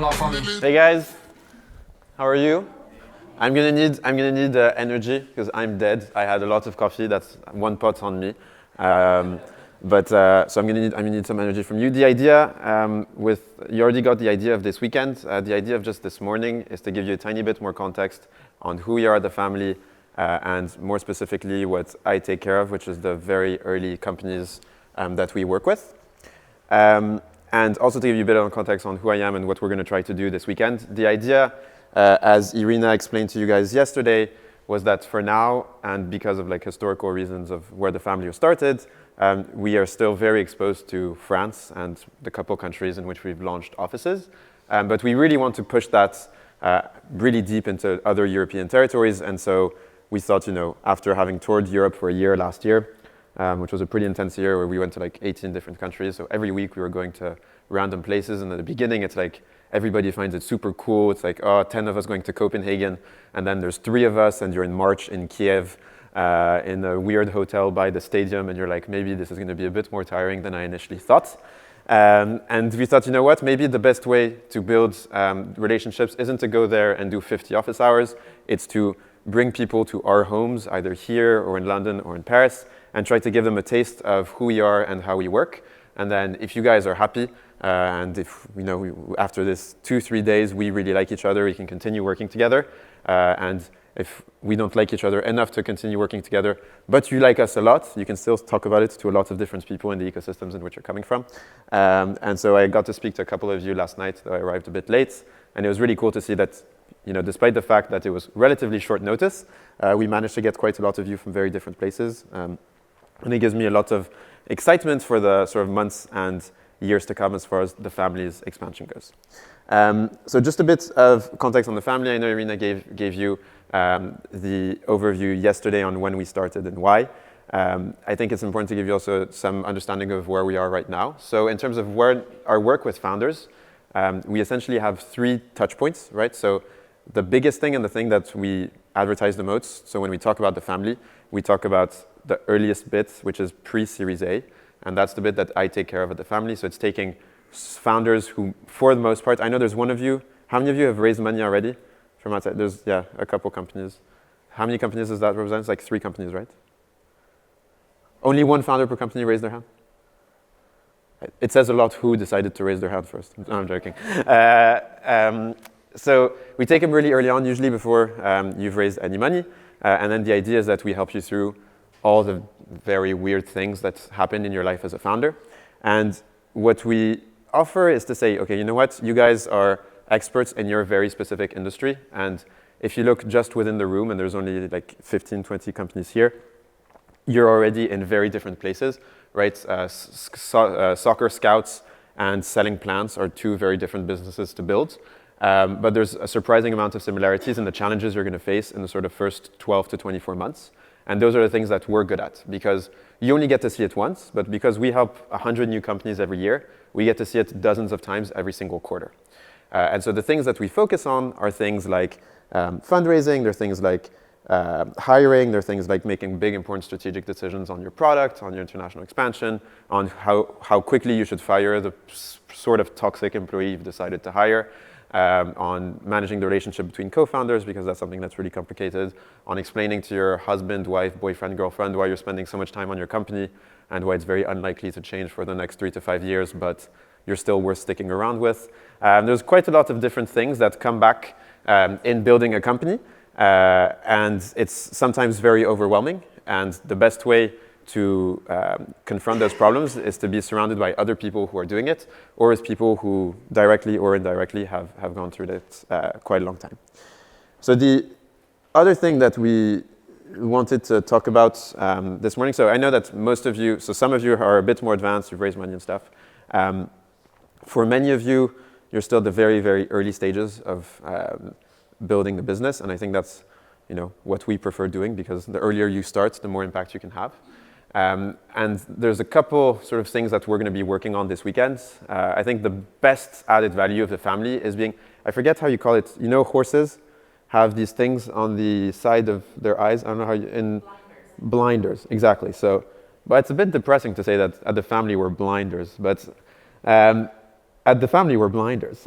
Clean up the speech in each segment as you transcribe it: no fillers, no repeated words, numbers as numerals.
Hey guys, how are you? I'm gonna need energy because I'm dead. I had a lot of coffee. That's one pot on me. So I'm gonna need some energy from you. The idea you already got the idea of this weekend. The idea of just this morning is to give you a tiny bit more context on who we are at the family, and more specifically what I take care of, which is the very early companies that we work with. And also to give you a bit of context on who I am and what we're going to try to do this weekend. The idea, as Irina explained to you guys yesterday, was that for now, and because of like historical reasons of where the family was started, we are still very exposed to France and the couple countries in which we've launched offices. But we really want to push that really deep into other European territories. And so we thought, after having toured Europe for a year last year, which was a pretty intense year where we went to like 18 different countries. So every week we were going to random places. And at the beginning, it's like everybody finds it super cool. It's like, 10 of us going to Copenhagen. And then there's 3 of us and you're in March in Kiev in a weird hotel by the stadium. And you're like, maybe this is going to be a bit more tiring than I initially thought. And we thought, maybe the best way to build relationships isn't to go there and do 50 office hours. It's to bring people to our homes, either here or in London or in Paris, and try to give them a taste of who we are and how we work. And then if you guys are happy, and if after this 2-3 days we really like each other, we can continue working together. And if we don't like each other enough to continue working together, but you like us a lot, you can still talk about it to a lot of different people in the ecosystems in which you're coming from. And so I got to speak to a couple of you last night, though I arrived a bit late. And it was really cool to see that, despite the fact that it was relatively short notice, we managed to get quite a lot of you from very different places. And it gives me a lot of excitement for the sort of months and years to come as far as the family's expansion goes. So just a bit of context on the family. I know Irina gave you the overview yesterday on when we started and why. I think it's important to give you also some understanding of where we are right now. So in terms of where our work with founders, we essentially have 3 touch points, right? So the biggest thing and the thing that we advertise the most, so when we talk about the family, we talk about the earliest bit, which is pre-Series A, and that's the bit that I take care of at the family. So it's taking founders who, for the most part, I know there's one of you. How many of you have raised money already from outside? There's, a couple companies. How many companies does that represent? It's like 3 companies, right? Only 1 founder per company raised their hand? It says a lot who decided to raise their hand first. No, I'm joking. So we take them really early on, usually before you've raised any money. And then the idea is that we help you through all the very weird things that happen in your life as a founder. And what we offer is to say, okay, you know what? You guys are experts in your very specific industry. And if you look just within the room, and there's only like 15, 20 companies here, you're already in very different places, right? Soccer scouts and selling plants are 2 very different businesses to build. But there's a surprising amount of similarities in the challenges you're going to face in the sort of first 12 to 24 months. And those are the things that we're good at, because you only get to see it once, but because we help 100 new companies every year, we get to see it dozens of times every single quarter. And so the things that we focus on are things like fundraising, they're things like hiring, they're things like making big, important strategic decisions on your product, on your international expansion, on how quickly you should fire the sort of toxic employee you've decided to hire, on managing the relationship between co-founders, because that's something that's really complicated, on explaining to your husband, wife, boyfriend, girlfriend why you're spending so much time on your company and why it's very unlikely to change for the next 3 to 5 years, but you're still worth sticking around with. There's quite a lot of different things that come back in building a company, and it's sometimes very overwhelming. And the best way to confront those problems is to be surrounded by other people who are doing it, or as people who directly or indirectly have gone through that quite a long time. So the other thing that we wanted to talk about this morning, so I know that most of you, so some of you are a bit more advanced, you've raised money and stuff. For many of you, you're still at the very, very early stages of building the business, and I think that's what we prefer doing, because the earlier you start, the more impact you can have. And there's a couple sort of things that we're going to be working on this weekend. I think the best added value of the family is being, I forget how you call it, horses have these things on the side of their eyes. I don't know how blinders, exactly. So, but it's a bit depressing to say that at the family we're blinders, but At the family, we're blinders.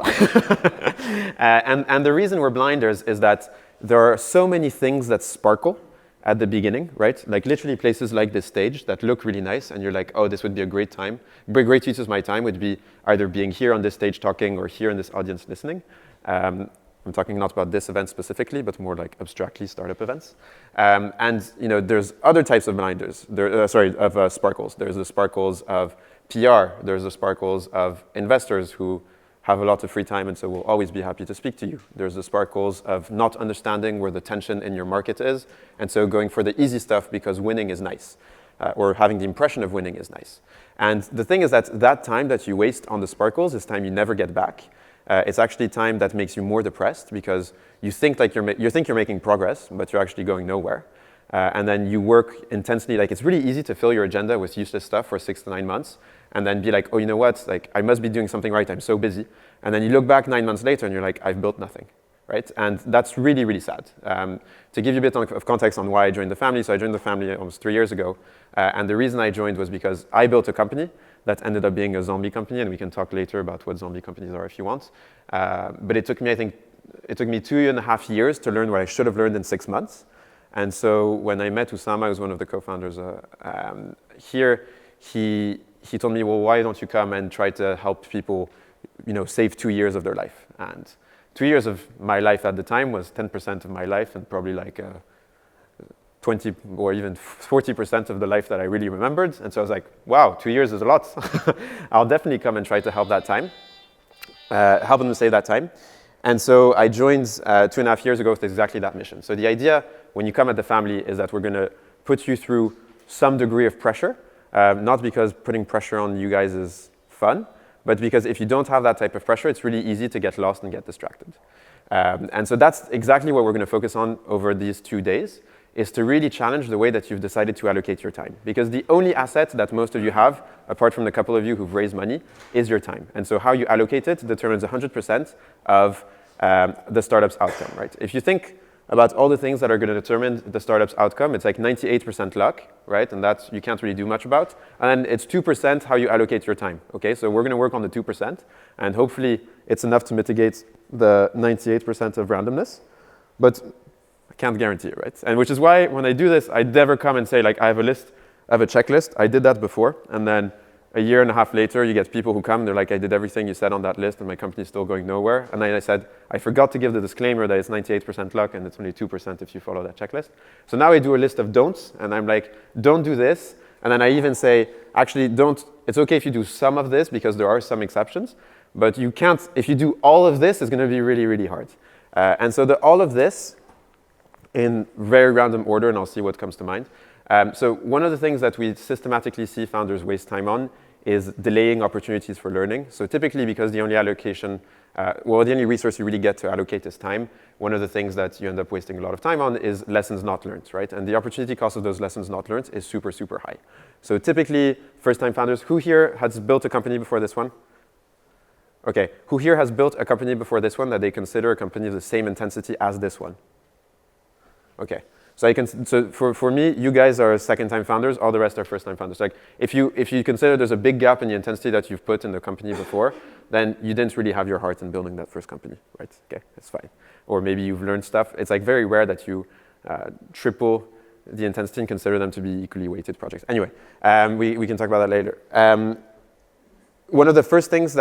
And the reason we're blinders is that there are so many things that sparkle at the beginning, right? Like literally places like this stage that look really nice, and you're like, oh, this would be a great time. Great use of my time would be either being here on this stage talking or here in this audience listening. I'm talking not about this event specifically, but more like abstractly startup events. And there's other types of blinders. Of sparkles. There's the sparkles of PR. There's the sparkles of investors who have a lot of free time and so will always be happy to speak to you. There's the sparkles of not understanding where the tension in your market is, and so going for the easy stuff because winning is nice, or having the impression of winning is nice. And the thing is that time that you waste on the sparkles is time you never get back. It's actually time that makes you more depressed because you think you're making progress, but you're actually going nowhere. And then you work intensely. Like, it's really easy to fill your agenda with useless stuff for 6 to 9 months and then be like, oh, you know what? Like, I must be doing something right. I'm so busy. And then you look back 9 months later and you're like, I've built nothing, right? And that's really, really sad. To give you a bit of context on why I joined the family, so I joined the family almost 3 years ago. And the reason I joined was because I built a company that ended up being a zombie company, and we can talk later about what zombie companies are if you want. But it took me 2.5 years to learn what I should have learned in 6 months. And so when I met Usama, who's one of the co-founders here, he told me, well, why don't you come and try to help people, save 2 years of their life? And 2 years of my life at the time was 10% of my life, and probably like 20 or even 40% of the life that I really remembered. And so I was like, wow, 2 years is a lot. I'll definitely come and try to help help them save that time. And so I joined 2.5 years ago with exactly that mission. So the idea when you come at the family is that we're going to put you through some degree of pressure, not because putting pressure on you guys is fun, but because if you don't have that type of pressure, it's really easy to get lost and get distracted. And so that's exactly what we're going to focus on over these 2 days, is to really challenge the way that you've decided to allocate your time. Because the only asset that most of you have, apart from the couple of you who've raised money, is your time. And so how you allocate it determines 100% of the startup's outcome, right? If you think about all the things that are going to determine the startup's outcome, it's like 98% luck, right? And that you can't really do much about. And then it's 2% how you allocate your time, okay? So we're going to work on the 2%, and hopefully it's enough to mitigate the 98% of randomness. But I can't guarantee it, right? And which is why when I do this, I never come and say, like, I have a checklist. I did that before, and then a year and a half later, you get people who come, they're like, I did everything you said on that list, and my company's still going nowhere. And then I said, I forgot to give the disclaimer that it's 98% luck, and it's only 2% if you follow that checklist. So now I do a list of don'ts, and I'm like, don't do this. And then I even say, actually, it's okay if you do some of this, because there are some exceptions, but you can't, if you do all of this, it's going to be really, really hard. And so all of this, in very random order, and I'll see what comes to mind. So one of the things that we systematically see founders waste time on is delaying opportunities for learning. So typically, because the only resource you really get to allocate is time, one of the things that you end up wasting a lot of time on is lessons not learned, right? And the opportunity cost of those lessons not learned is super, super high. So typically, first-time founders, who here has built a company before this one? Okay, who here has built a company before this one that they consider a company of the same intensity as this one? Okay. So for me, you guys are second-time founders. All the rest are first-time founders. Like if you consider there's a big gap in the intensity that you've put in the company before, then you didn't really have your heart in building that first company, right? Okay, that's fine. Or maybe you've learned stuff. It's like very rare that you triple the intensity and consider them to be equally weighted projects. Anyway, we can talk about that later. One of the things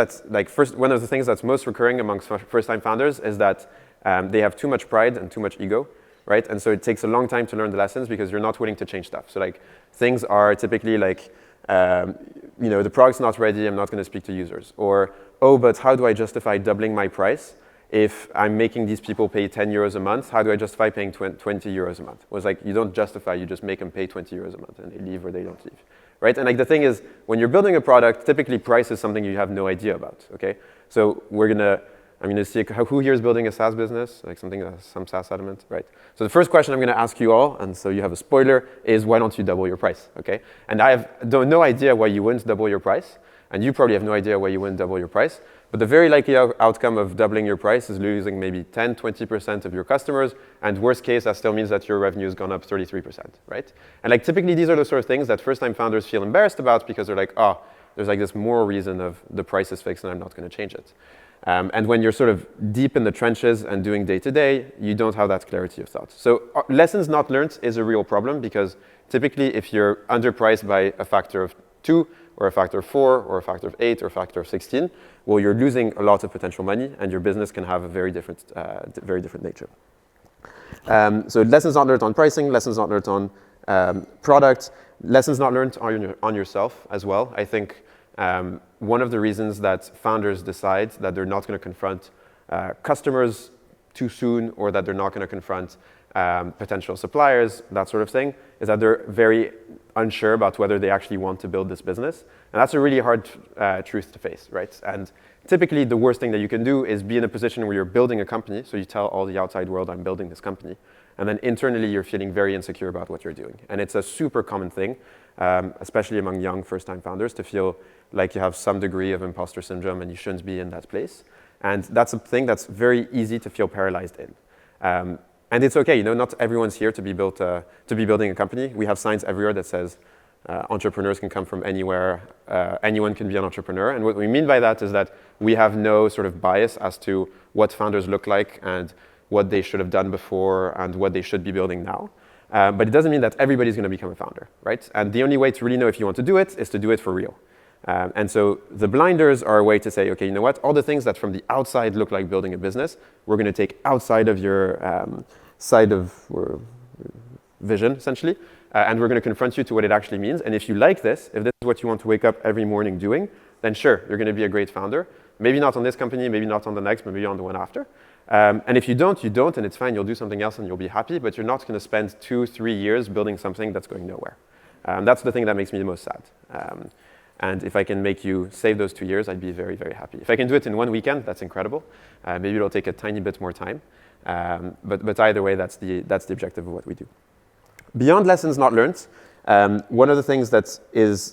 that's most recurring amongst first-time founders is that they have too much pride and too much ego. Right? And so it takes a long time to learn the lessons because you're not willing to change stuff. So like things are typically like, the product's not ready, I'm not going to speak to users. Or, oh, but how do I justify doubling my price if I'm making these people pay 10 euros a month? How do I justify paying 20 euros a month? It was like, you don't justify, you just make them pay 20 euros a month and they leave or they don't leave. Right? And like the thing is, when you're building a product, typically price is something you have no idea about. Okay? So I'm going to see who here is building a SaaS business, like something that has some SaaS element, right? So the first question I'm going to ask you all, and so you have a spoiler, is why don't you double your price, okay? And I have no idea why you wouldn't double your price, and you probably have no idea why you wouldn't double your price, but the very likely outcome of doubling your price is losing maybe 10, 20% of your customers, and worst case, that still means that your revenue has gone up 33%, right? And like typically these are the sort of things that first-time founders feel embarrassed about because they're like, oh, there's like this moral reason of the price is fixed and I'm not going to change it. And when you're sort of deep in the trenches and doing day-to-day, you don't have that clarity of thought. So lessons not learned is a real problem because typically if you're underpriced by a factor of 2 or a factor of 4 or a factor of 8 or a factor of 16, well, you're losing a lot of potential money and your business can have a very different nature. So lessons not learned on pricing, lessons not learned on product, lessons not learned on yourself as well. I think one of the reasons that founders decide that they're not going to confront customers too soon or that they're not going to confront potential suppliers, that sort of thing, is that they're very unsure about whether they actually want to build this business. And that's a really hard truth to face, right? And typically the worst thing that you can do is be in a position where you're building a company, so you tell all the outside world, I'm building this company, and then internally you're feeling very insecure about what you're doing. And it's a super common thing, especially among young first-time founders, to feel like you have some degree of imposter syndrome and you shouldn't be in that place. And that's a thing that's very easy to feel paralyzed in. And it's okay, not everyone's here to be building a company. We have signs everywhere that says entrepreneurs can come from anywhere, anyone can be an entrepreneur. And what we mean by that is that we have no sort of bias as to what founders look like and what they should have done before and what they should be building now. But it doesn't mean that everybody's going to become a founder, right? And the only way to really know if you want to do it is to do it for real. And so the blinders are a way to say, okay, you know what? All the things that from the outside look like building a business, we're going to take outside of your side of vision, essentially, and we're going to confront you to what it actually means. And if you like this, if this is what you want to wake up every morning doing, then sure, you're going to be a great founder. Maybe not on this company, maybe not on the next, maybe on the one after. And if you don't, you don't, and it's fine. You'll do something else and you'll be happy, but you're not going to spend 2-3 years building something that's going nowhere. That's the thing that makes me the most sad. And if I can make you save those 2 years, I'd be very, very happy. If I can do it in one weekend, that's incredible. Maybe it'll take a tiny bit more time. But either way, that's the objective of what we do. Beyond lessons not learned, one of the things that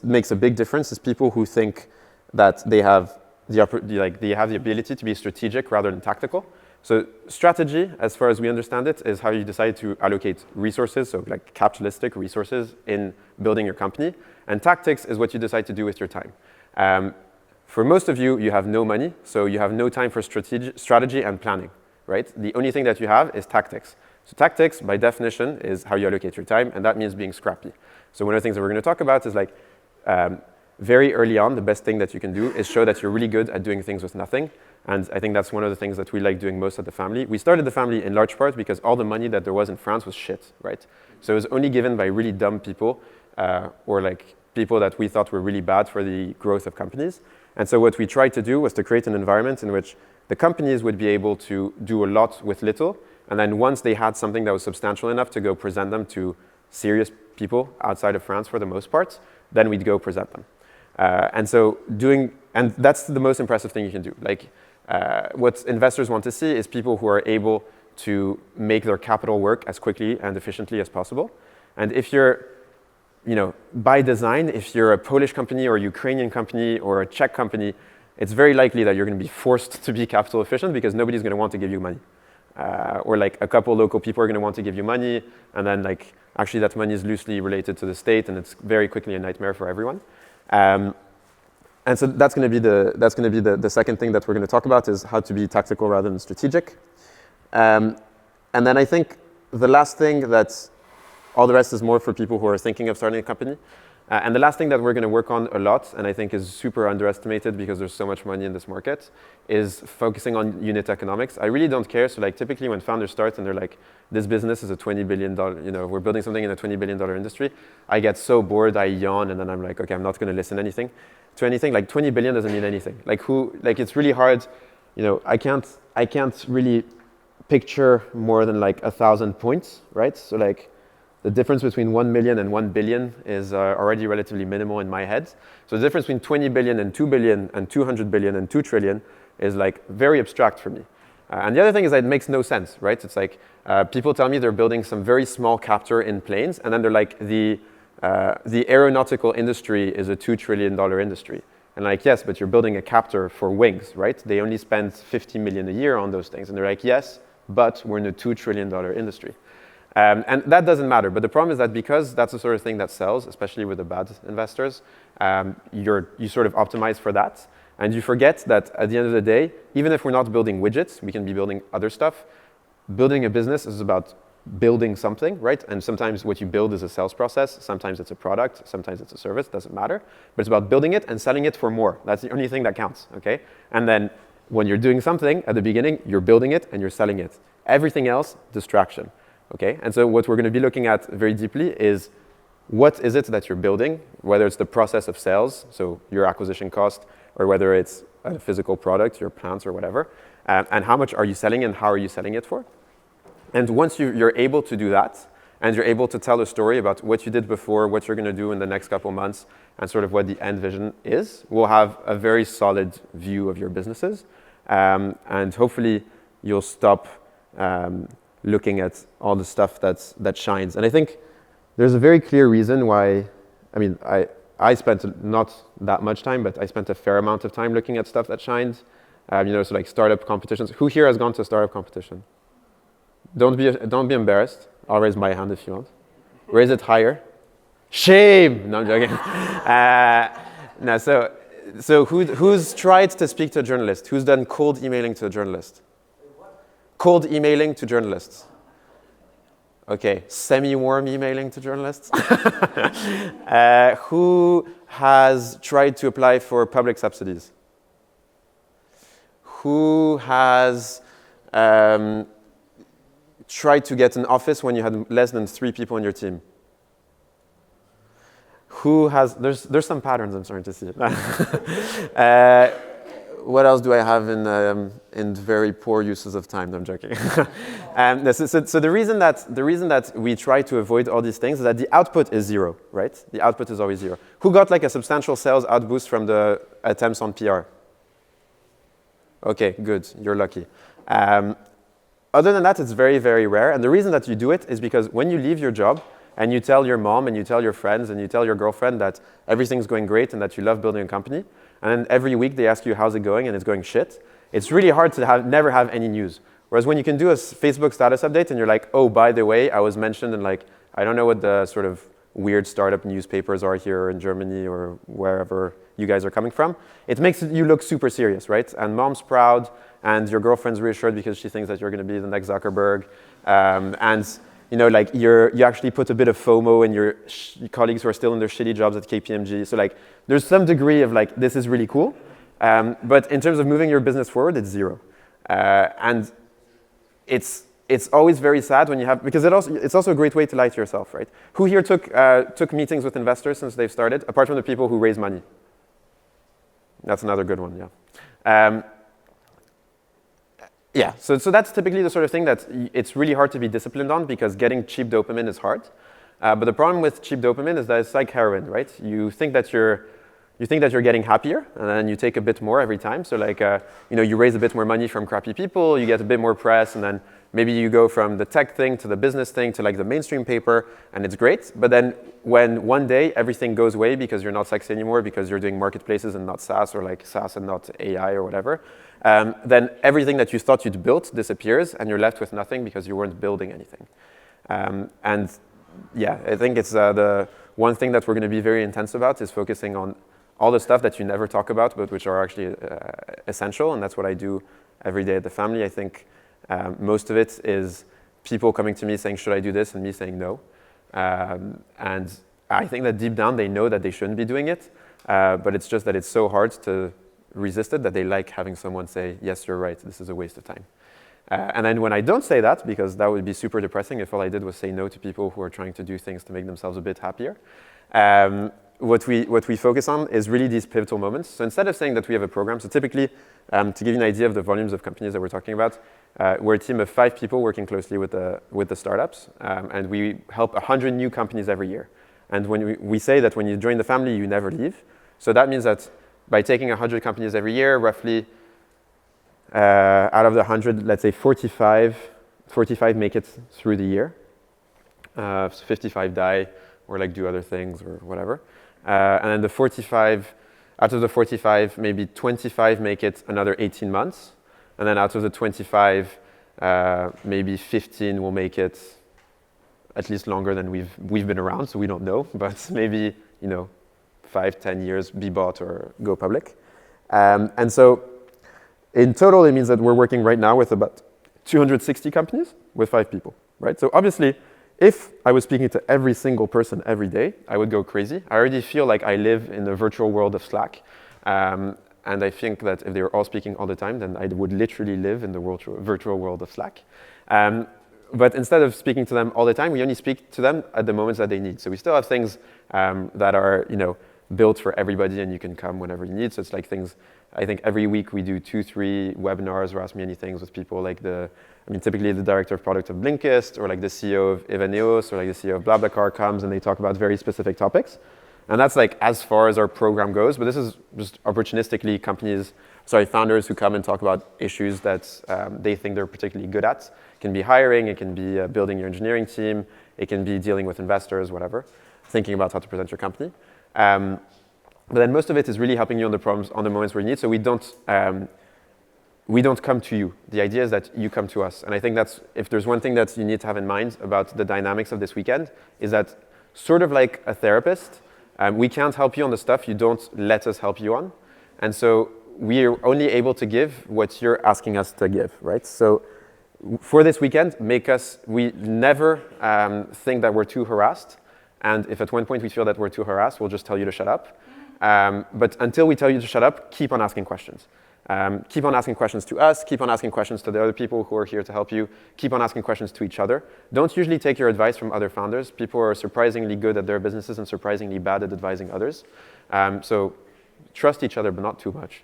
makes a big difference is people who think that they have the ability to be strategic rather than tactical. So strategy, as far as we understand it, is how you decide to allocate resources, so like capitalistic resources in building your company. And tactics is what you decide to do with your time. For most of you, you have no money, so you have no time for strategy and planning, right? The only thing that you have is tactics. So tactics, by definition, is how you allocate your time, and that means being scrappy. So one of the things that we're going to talk about is like very early on, the best thing that you can do is show that you're really good at doing things with nothing. And I think that's one of the things that we like doing most at the family. We started the family in large part because all the money that there was in France was shit, right? So it was only given by really dumb people or like people that we thought were really bad for the growth of companies. And so what we tried to do was to create an environment in which the companies would be able to do a lot with little. And then once they had something that was substantial enough to go present them to serious people outside of France for the most part, then we'd go present them. And that's the most impressive thing you can do. Like what investors want to see is people who are able to make their capital work as quickly and efficiently as possible. And if you're, by design, if you're a Polish company or a Ukrainian company or a Czech company, it's very likely that you're going to be forced to be capital efficient because nobody's going to want to give you money. Or like a couple local people are going to want to give you money, and then like actually that money is loosely related to the state, and it's very quickly a nightmare for everyone. And so that's going to be the second thing that we're going to talk about is how to be tactical rather than strategic. And then I think the last thing that all the rest is more for people who are thinking of starting a company. And the last thing that we're going to work on a lot, and I think is super underestimated because there's so much money in this market, is focusing on unit economics. I really don't care. So like typically when founders start and they're like, this business is a $20 billion, we're building something in a $20 billion industry, I get so bored, I yawn, and then I'm like, okay, I'm not going to listen to anything. Like 20 billion doesn't mean anything. Like it's really hard, I can't really picture more than like 1,000 points, right? So like the difference between 1 million and 1 billion is already relatively minimal in my head. So the difference between 20 billion and 2 billion and 200 billion and 2 trillion is like very abstract for me. And the other thing is that it makes no sense, right? It's like people tell me they're building some very small captor in planes, and then they're like, the aeronautical industry is a $2 trillion industry. And like, yes, but you're building a captor for wings, right? They only spend 50 million a year on those things. And they're like, yes, but we're in a $2 trillion industry. And that doesn't matter. But the problem is that because that's the sort of thing that sells, especially with the bad investors, you sort of optimize for that. And you forget that at the end of the day, even if we're not building widgets, we can be building other stuff. Building a business is about building something, right? And sometimes what you build is a sales process. Sometimes it's a product. Sometimes it's a service. Doesn't matter. But it's about building it and selling it for more. That's the only thing that counts, okay? And then when you're doing something at the beginning, you're building it and you're selling it. Everything else, distraction, okay? And so what we're going to be looking at very deeply is what is it that you're building, whether it's the process of sales, so your acquisition cost, or whether it's a physical product, your plants or whatever, and how much are you selling and how are you selling it for? And once you're able to do that, and you're able to tell a story about what you did before, what you're going to do in the next couple months, and sort of what the end vision is, we'll have a very solid view of your businesses. And hopefully you'll stop looking at all the stuff that shines. And I think there's a very clear reason why, I spent not that much time, but I spent a fair amount of time looking at stuff that shines. So like startup competitions. Who here has gone to a startup competition? Don't be embarrassed. I'll raise my hand if you want. Raise it higher. Shame! No, I'm joking. No, so who's tried to speak to a journalist? Who's done cold emailing to a journalist? Cold emailing to journalists. Okay, semi-warm emailing to journalists. Who has tried to apply for public subsidies? Who has tried to get an office when you had less than 3 people on your team? Who has, there's some patterns I'm starting to see. What else do I have in very poor uses of time? No, I'm joking. So the reason that we try to avoid all these things is that the output is 0, right? The output is always 0. Who got like a substantial sales outboost from the attempts on PR? Okay, good. You're lucky. Other than that, it's very, very rare. And the reason that you do it is because when you leave your job and you tell your mom and you tell your friends and you tell your girlfriend that everything's going great and that you love building a company, and then every week they ask you how's it going and it's going shit, it's really hard to never have any news. Whereas when you can do a Facebook status update and you're like, oh, by the way, I was mentioned in like, I don't know what the sort of weird startup newspapers are here in Germany or wherever you guys are coming from, it makes you look super serious, right? And mom's proud and your girlfriend's reassured because she thinks that you're going to be the next Zuckerberg. And like you actually put a bit of FOMO in your colleagues who are still in their shitty jobs at KPMG. So like there's some degree of like, this is really cool. But in terms of moving your business forward, it's 0. And it's always very sad when you have, because it's also a great way to lie to yourself, right? Who here took meetings with investors since they've started, apart from the people who raise money? That's another good one, yeah. Yeah, so that's typically the sort of thing that it's really hard to be disciplined on because getting cheap dopamine is hard. But the problem with cheap dopamine is that it's like heroin, right? You think that you're getting happier, and then you take a bit more every time. So like, you raise a bit more money from crappy people, you get a bit more press, and then maybe you go from the tech thing to the business thing to like the mainstream paper, and it's great. But then when one day everything goes away because you're not sexy anymore, because you're doing marketplaces and not SaaS, or like SaaS and not AI or whatever, then everything that you thought you'd built disappears, and you're left with nothing because you weren't building anything. And yeah, I think it's the one thing that we're going to be very intense about is focusing on all the stuff that you never talk about, but which are actually essential, and that's what I do every day at the family. I think most of it is people coming to me saying, should I do this, and me saying no. And I think that deep down they know that they shouldn't be doing it, but it's just that it's so hard to resist it that they like having someone say, yes, you're right, this is a waste of time. And then when I don't say that, because that would be super depressing if all I did was say no to people who are trying to do things to make themselves a bit happier, what we focus on is really these pivotal moments. So instead of saying that we have a program, so typically, to give you an idea of the volumes of companies that we're talking about, we're a team of 5 people working closely with the startups, and we help 100 new companies every year. And when we say that when you join the family, you never leave. So that means that by taking 100 companies every year, roughly out of the 100, let's say 45 make it through the year. So 55 die or like do other things or whatever. And then out of the 45, maybe 25 make it another 18 months. And then out of the 25, maybe 15 will make it at least longer than we've been around, so we don't know, but maybe, 5, 10 years, be bought or go public. And so in total, it means that we're working right now with about 260 companies with 5 people, right? So obviously, if I was speaking to every single person every day, I would go crazy. I already feel like I live in the virtual world of Slack. And I think that if they were all speaking all the time, then I would literally live in the virtual world of Slack. But instead of speaking to them all the time, we only speak to them at the moments that they need. So we still have things that are, built for everybody, and you can come whenever you need. So it's like things, I think every week we do 2, 3 webinars or Ask Me Anything with people like typically the director of product of Blinkist, or like the CEO of Evaneos, or like the CEO of BlaBlaCar comes and they talk about very specific topics. And that's like as far as our program goes, but this is just opportunistically founders who come and talk about issues that they think they're particularly good at. It can be hiring, it can be building your engineering team, it can be dealing with investors, whatever, thinking about how to present your company. But then most of it is really helping you on the problems, on the moments where you need. So we don't come to you. The idea is that you come to us. And I think that's, if there's one thing that you need to have in mind about the dynamics of this weekend, is that sort of like a therapist, we can't help you on the stuff you don't let us help you on. And so we're only able to give what you're asking us to give, right? So for this weekend, we never think that we're too harassed. And if at one point we feel that we're too harassed, we'll just tell you to shut up. But until we tell you to shut up, keep on asking questions. Keep on asking questions to us, keep on asking questions to the other people who are here to help you, keep on asking questions to each other. Don't usually take your advice from other founders. People are surprisingly good at their businesses and surprisingly bad at advising others. So trust each other, but not too much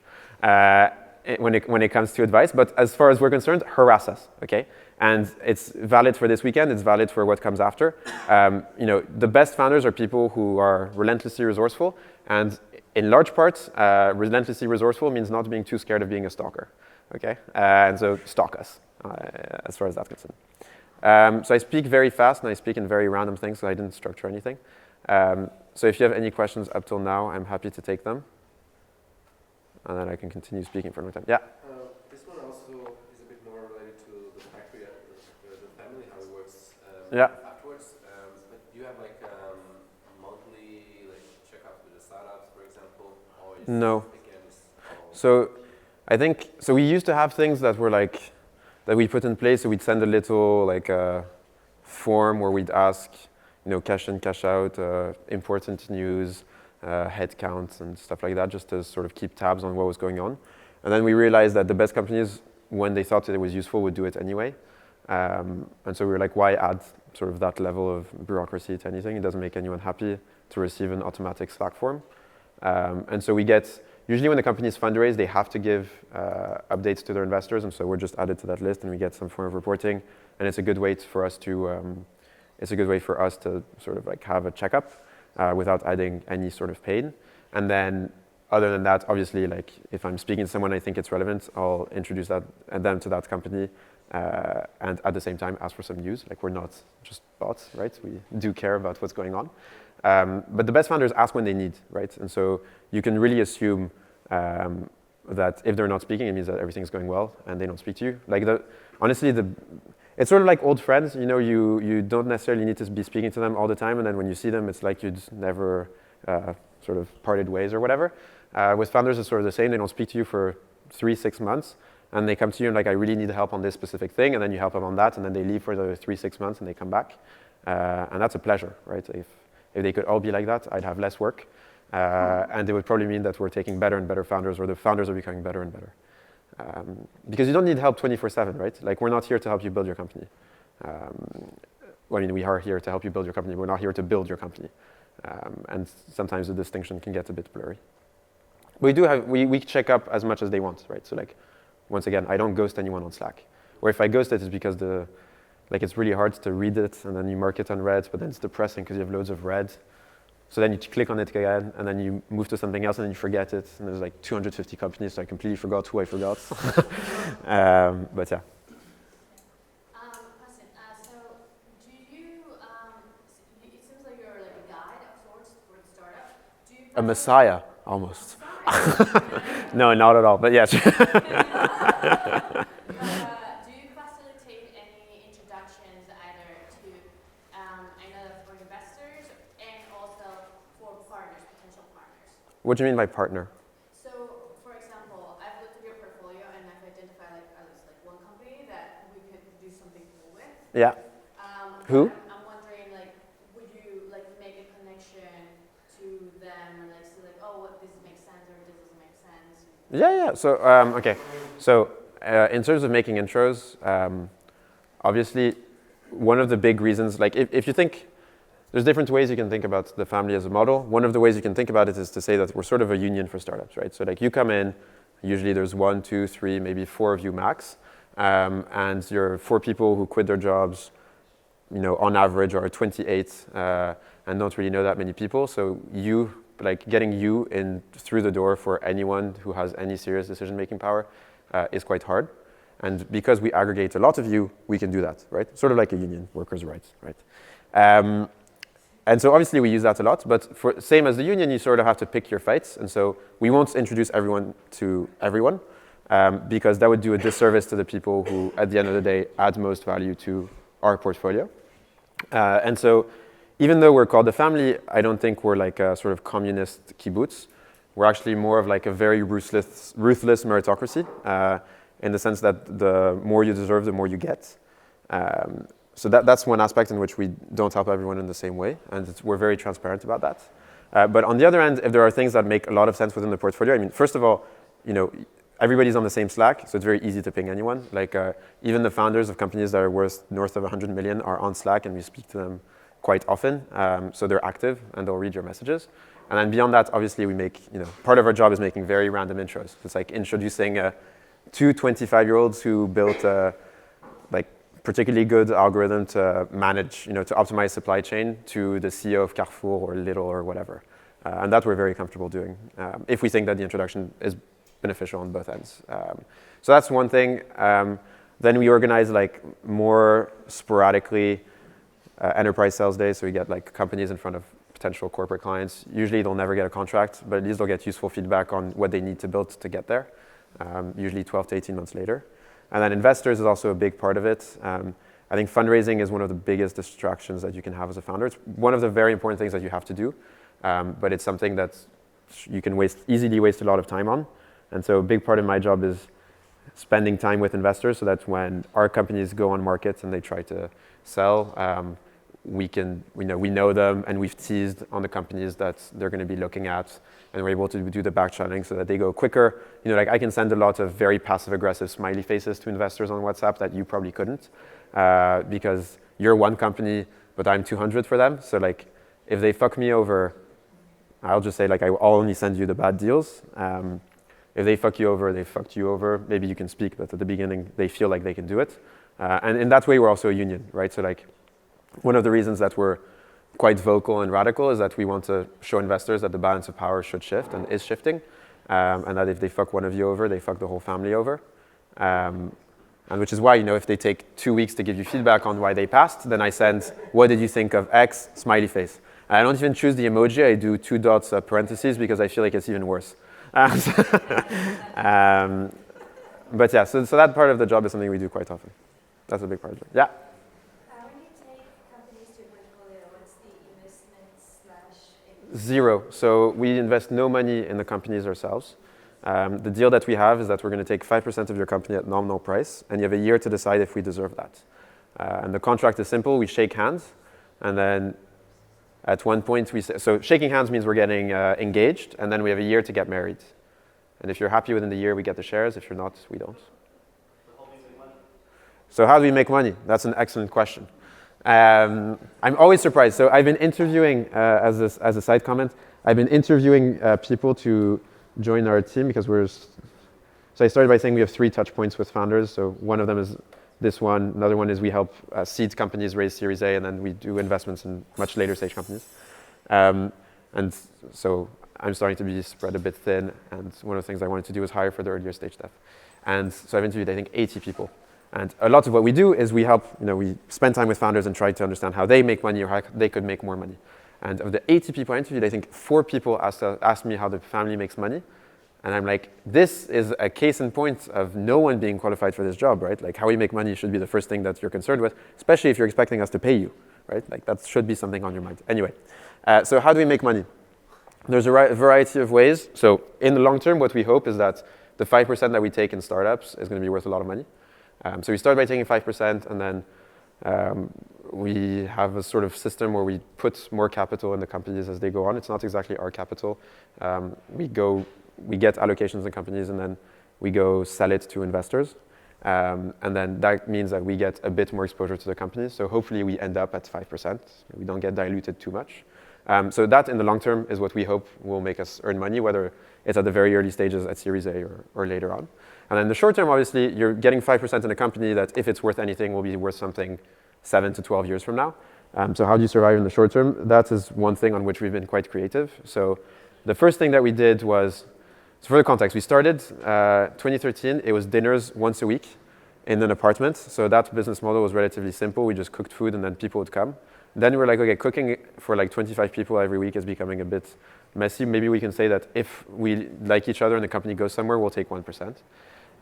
when it comes to advice. But as far as we're concerned, harass us, okay? And it's valid for this weekend, it's valid for what comes after. The best founders are people who are relentlessly resourceful, and in large part, relentlessly resourceful means not being too scared of being a stalker, okay? And so stalk us, as far as that's concerned. So I speak very fast, and I speak in very random things, so I didn't structure anything. So if you have any questions up till now, I'm happy to take them. And then I can continue speaking for a long time. Yeah? This one also is a bit more related to the factory, the family, how it works afterwards. But do you have like monthly checkups with the startups, for example? Or is no. So I think, we used to have things that were that we put in place. So we'd send a little form where we'd ask, cash in, cash out, important news, headcounts and stuff like that, just to sort of keep tabs on what was going on. And then we realized that the best companies, when they thought that it was useful, would do it anyway. And so we were like, why add sort of that level of bureaucracy to anything? It doesn't make anyone happy to receive an automatic Slack form. And so usually when the companies fundraise, they have to give updates to their investors. And so we're just added to that list and we get some form of reporting. And it's a good way for us to sort of have a checkup. Without adding any sort of pain. And then other than that, obviously, if I'm speaking to someone I think it's relevant, I'll introduce them to that company and at the same time ask for some news. We're not just bots, right? We do care about what's going on. But the best founders ask when they need, right? And so you can really assume that if they're not speaking, it means that everything's going well and they don't speak to you. Honestly, it's sort of like old friends, you don't necessarily need to be speaking to them all the time, and then when you see them, it's like you just never sort of parted ways or whatever. With founders, it's sort of the same. They don't speak to you for 3-6 months, and they come to you and I really need help on this specific thing, and then you help them on that, and then they leave for the 3-6 months and they come back. And that's a pleasure, right? If they could all be like that, I'd have less work. And it would probably mean that we're taking better and better founders, or the founders are becoming better and better. Because you don't need help 24/7, right? We're not here to help you build your company. We are here to help you build your company. We're not here to build your company. And sometimes the distinction can get a bit blurry. But we check up as much as they want, right? So once again, I don't ghost anyone on Slack. Or if I ghost it, it's because it's really hard to read it, and then you mark it on red, but then it's depressing because you have loads of red. So then you click on it again, and then you move to something else, and then you forget it. And there's 250 companies, so I completely forgot who I forgot. But yeah. Question. So do you, it seems like you're a guide of sorts for the startup. A messiah, almost. No, not at all, but yes. Do you facilitate any introductions either to What do you mean by partner? So, for example, I've looked at your portfolio and I've identified like at least like one company that we could do something cool with. Yeah. Who? I'm wondering, like, would you like make a connection to them and like say like, oh, what this makes sense or this doesn't make sense? Yeah. So okay. So in terms of making intros, obviously, one of the big reasons, like if you think, there's different ways you can think about the family as a model. One of the ways you can think about it is to say that we're sort of a union for startups, right? So like you come in, usually there's 1, 2, 3, maybe 4 of you max, and you're 4 people who quit their jobs, on average are 28 and don't really know that many people. So getting you in through the door for anyone who has any serious decision-making power is quite hard. And because we aggregate a lot of you, we can do that, right? Sort of like a union, workers' rights, right? And so obviously we use that a lot, but same as the union, you sort of have to pick your fights. And so we won't introduce everyone to everyone because that would do a disservice to the people who, at the end of the day, add most value to our portfolio. And so even though we're called the family, I don't think we're like a sort of communist kibbutz. We're actually more of like a very ruthless meritocracy in the sense that the more you deserve, the more you get. So that's one aspect in which we don't help everyone in the same way, and we're very transparent about that. But on the other end, if there are things that make a lot of sense within the portfolio, I mean, first of all, everybody's on the same Slack, so it's very easy to ping anyone. Like even the founders of companies that are worth north of 100 million are on Slack, and we speak to them quite often. So they're active, and they'll read your messages. And then beyond that, obviously, we make, part of our job is making very random intros. It's like introducing 2 25-year-olds who built particularly good algorithm to manage, to optimize supply chain to the CEO of Carrefour or Lidl or whatever. And that we're very comfortable doing if we think that the introduction is beneficial on both ends. So that's one thing. Then we organize like more sporadically enterprise sales days. So we get like companies in front of potential corporate clients. Usually they'll never get a contract, but at least they'll get useful feedback on what they need to build to get there, usually 12 to 18 months later. And then investors is also a big part of it. I think fundraising is one of the biggest distractions that you can have as a founder. It's one of the very important things that you have to do, but it's something that you can easily waste a lot of time on. And so a big part of my job is spending time with investors so that when our companies go on market and they try to sell, we know them and we've teased on the companies that they're going to be looking at, and we're able to do the back channeling so that they go quicker. Like I can send a lot of very passive aggressive smiley faces to investors on WhatsApp that you probably couldn't because you're one company, but I'm 200 for them. So like if they fuck me over, I'll just say like I'll only send you the bad deals. If they fuck you over, they fucked you over. Maybe you can speak, but at the beginning they feel like they can do it. And in that way, we're also a union, right? So like one of the reasons that we're quite vocal and radical is that we want to show investors that the balance of power should shift and is shifting, and that if they fuck one of you over, they fuck the whole family over. And which is why, if they take 2 weeks to give you feedback on why they passed, then I send, what did you think of X, smiley face. And I don't even choose the emoji, I do 2 dots parentheses because I feel like it's even worse. But yeah, so that part of the job is something we do quite often. That's a big part of it. Yeah? When you take companies to your portfolio, what's the investment / 0. So we invest no money in the companies ourselves. The deal that we have is that we're going to take 5% of your company at nominal price, and you have a year to decide if we deserve that. And the contract is simple. We shake hands, and then at one point we say, so shaking hands means we're getting engaged, and then we have a year to get married. And if you're happy within the year, we get the shares. If you're not, we don't. So how do we make money? That's an excellent question. I'm always surprised. So I've been interviewing, as a side comment, I've been interviewing people to join our team because so I started by saying we have 3 touch points with founders. So one of them is this one. Another one is we help seed companies raise Series A, and then we do investments in much later stage companies. And so I'm starting to be spread a bit thin, and one of the things I wanted to do was hire for the earlier stage stuff. And so I've interviewed, I think, 80 people. And a lot of what we do is we help, we spend time with founders and try to understand how they make money or how they could make more money. And of the 80 people I interviewed, I think 4 people asked me how the family makes money. And I'm like, this is a case in point of no one being qualified for this job, right? Like how we make money should be the first thing that you're concerned with, especially if you're expecting us to pay you, right? Like that should be something on your mind. Anyway, so how do we make money? There's a variety of ways. So in the long term, what we hope is that the 5% that we take in startups is going to be worth a lot of money. So we start by taking 5%, and then we have a sort of system where we put more capital in the companies as they go on. It's not exactly our capital. We get allocations in companies, and then we go sell it to investors. And then that means that we get a bit more exposure to the companies. So hopefully we end up at 5%. We don't get diluted too much. So that in the long term is what we hope will make us earn money, whether it's at the very early stages at Series A or later on. And then in the short term, obviously, you're getting 5% in a company that, if it's worth anything, will be worth something 7 to 12 years from now. So how do you survive in the short term? That is one thing on which we've been quite creative. So the first thing that we did was, so for the context, we started 2013. It was dinners once a week in an apartment. So that business model was relatively simple. We just cooked food and then people would come. Then we were like, okay, cooking for like 25 people every week is becoming a bit messy. Maybe we can say that if we like each other and the company goes somewhere, we'll take 1%.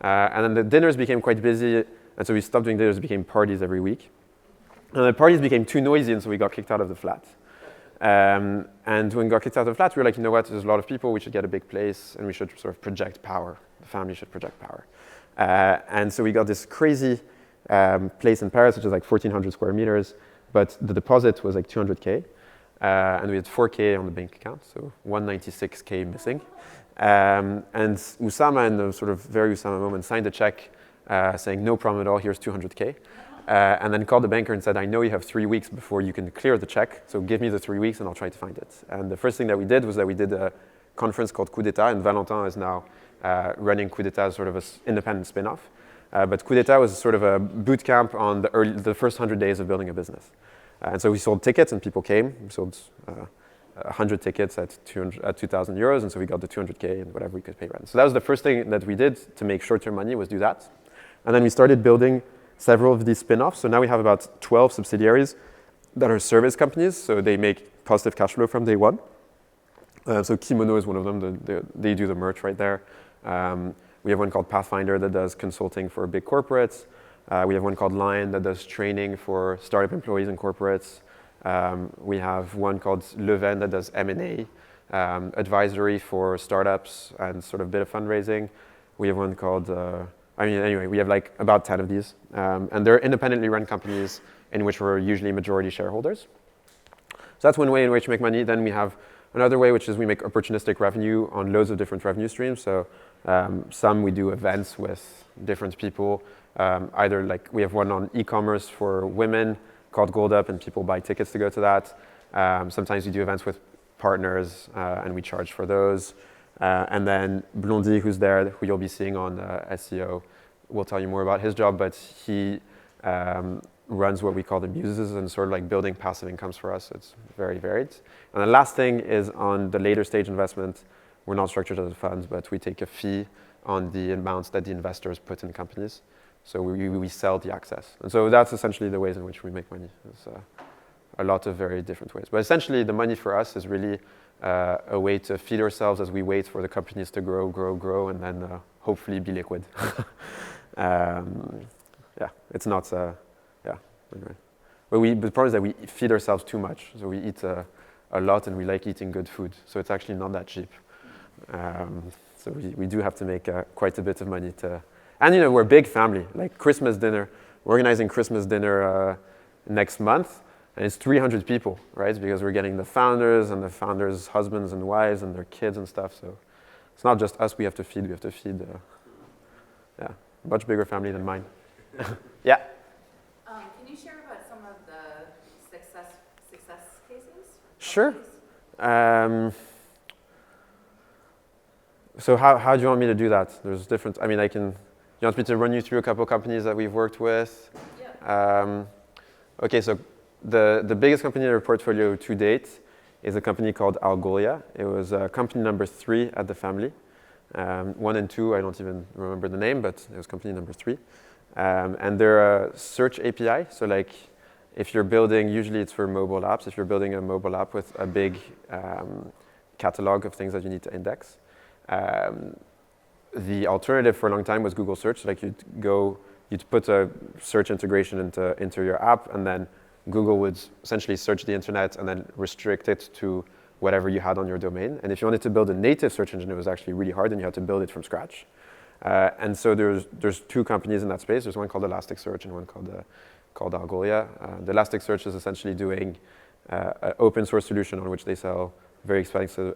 And then the dinners became quite busy. And so we stopped doing dinners, it became parties every week. And the parties became too noisy, and so we got kicked out of the flat. And when we got kicked out of the flat, we were like, you know what, there's a lot of people, we should get a big place, and we should sort of project power. The family should project power. And so we got this crazy place in Paris, which is like 1,400 square meters, but the deposit was like 200K. And we had 4K on the bank account, so 196K missing. And Usama, in the sort of very Usama moment, signed a check saying, no problem at all, here's 200K. And then called the banker and said, I know you have 3 weeks before you can clear the check, so give me the 3 weeks and I'll try to find it. And the first thing that we did was that we did a conference called Coup d'Etat, and Valentin is now running Coup d'Etat as sort of an independent spin-off. But Coup d'Etat was sort of a boot camp on the first 100 days of building a business. And so we sold tickets and people came. We sold 100 tickets at 2,000 euros, and so we got the 200K and whatever we could pay rent. So that was the first thing that we did to make short-term money, was do that. And then we started building several of these spin-offs. So now we have about 12 subsidiaries that are service companies, so they make positive cash flow from day one. So Kimono is one of them. They do the merch right there. We have one called Pathfinder that does consulting for big corporates. We have one called Lion that does training for startup employees and corporates. We have one called Leven that does M&A, advisory for startups and sort of bit of fundraising. We have one called, we have like about 10 of these. And they're independently run companies in which we're usually majority shareholders. So that's one way in which we make money. Then we have another way, which is we make opportunistic revenue on loads of different revenue streams. So some we do events with different people. Either like we have one on e-commerce for women called Gold Up, and people buy tickets to go to that. Sometimes we do events with partners and we charge for those. And then Blondie, who's there, who you'll be seeing on SEO, will tell you more about his job, but he runs what we call the Muses and sort of like building passive incomes for us. It's very varied. And the last thing is on the later stage investment. We're not structured as a fund, but we take a fee on the amounts that the investors put in companies. So we sell the access. And so that's essentially the ways in which we make money. It's a lot of very different ways. But essentially the money for us is really a way to feed ourselves as we wait for the companies to grow, and then hopefully be liquid. It's not, anyway. But the problem is that we feed ourselves too much. So we eat a lot and we like eating good food. So it's actually not that cheap. So we do have to make quite a bit of money to, and we're a big family, like Christmas dinner. We're organizing Christmas dinner next month, and it's 300 people, right? Because we're getting the founders and the founders' husbands and wives and their kids and stuff. So it's not just us we have to feed. We have to feed, a much bigger family than mine. Yeah. Can you share about some of the success cases? Sure. So how do you want me to do that? There's different. You want me to run you through a couple of companies that we've worked with? Yeah. Okay, so the biggest company in our portfolio to date is a company called Algolia. It was company number 3 at the family. 1 and 2, I don't even remember the name, but it was company number 3. And they're a search API. So like if you're building, usually it's for mobile apps, if you're building a mobile app with a big catalog of things that you need to index. The alternative for a long time was Google search. Like you'd put a search integration into your app, and then Google would essentially search the internet and then restrict it to whatever you had on your domain. And if you wanted to build a native search engine, it was actually really hard, and you had to build it from scratch. And so there's two companies in that space. There's one called Elasticsearch and one called Algolia. The Elasticsearch is essentially doing an open source solution on which they sell very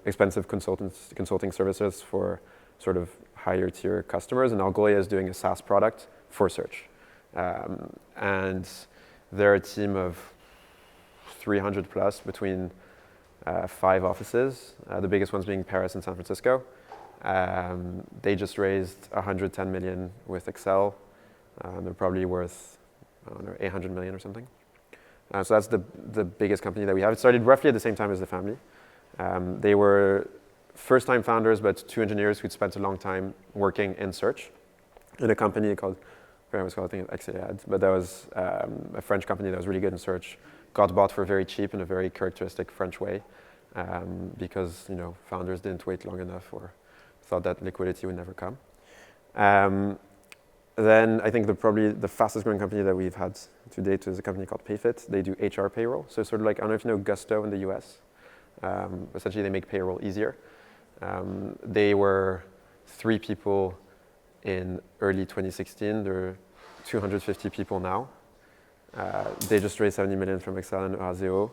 expensive consulting services for sort of higher tier customers. And Algolia is doing a SaaS product for search. And they're a team of 300 plus between 5 offices, the biggest ones being Paris and San Francisco. They just raised 110 million with Excel. They're probably worth, I don't know, 800 million or something. So that's the biggest company that we have. It started roughly at the same time as the family. They were first-time founders, but 2 engineers who'd spent a long time working in search in a company called, I forget what it was called, I think accelerator, but that was a French company that was really good in search. Got bought for very cheap in a very characteristic French way because founders didn't wait long enough or thought that liquidity would never come. Then I think probably the fastest growing company that we've had to date is a company called PayFit. They do HR payroll. So sort of like, I don't know if you know Gusto in the US. Essentially, they make payroll easier. They were 3 people in early 2016. They're 250 people now. They just raised 70 million from Excel and Azeo.